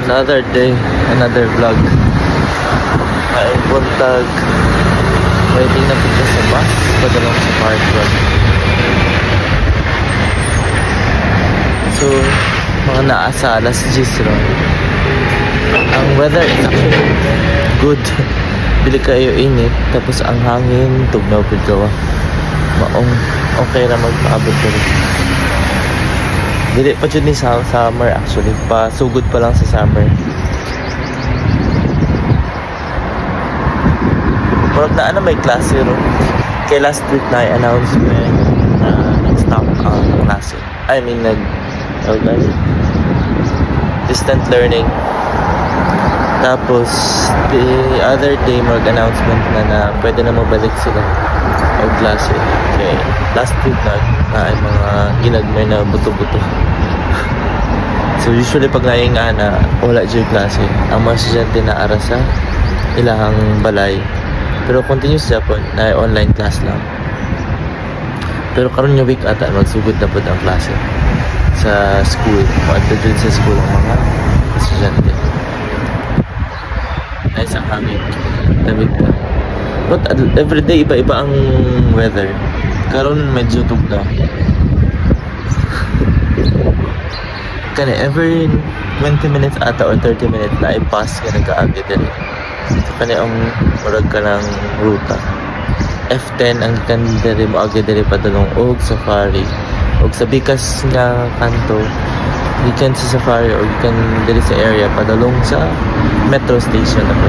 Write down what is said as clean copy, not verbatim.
Another day, another vlog. Ay buntag. Waiting na punta sa bus. Padalong sa Park Road. So, mga naasa alas 10 ron. Ang weather is actually good. Bili kayo init. Tapos ang hangin, tugnaw po gawa. Maong okay na magpaabot ko rin. Dili pa dyan ni summer actually. Pasugod pa lang sa summer. Murag na ano may klase ron. Kaya last week na announcement na nag-stop ang klase. I mean distant learning. Tapos the other day mag-announcement na pwede na mabalik sila ang klase. Okay. Last week na ay mga ginagmay na buto-buto. So usually pag naing na wala dyan klase, ang mga estudyante na ara sa ilahang balay. Pero continuous Japan na online class lang. Pero karon yung week ata magsugod na po ang klase sa school. Maadto dyan sa school ang mga estudyante. Ay sa hangin. Damit pa. But everyday iba-iba ang weather. Karon medyo tugnaw. Kani every 20 minutes ata or 30 minutes na i-pass ka nag-aagi din. So kani ang murag ka ng ruta. F10 ang kandiri mo agi diri padulong og safari. Og sa bikas nga kanto gikan sa safari or gikan diri sa area padulong sa metro station na po.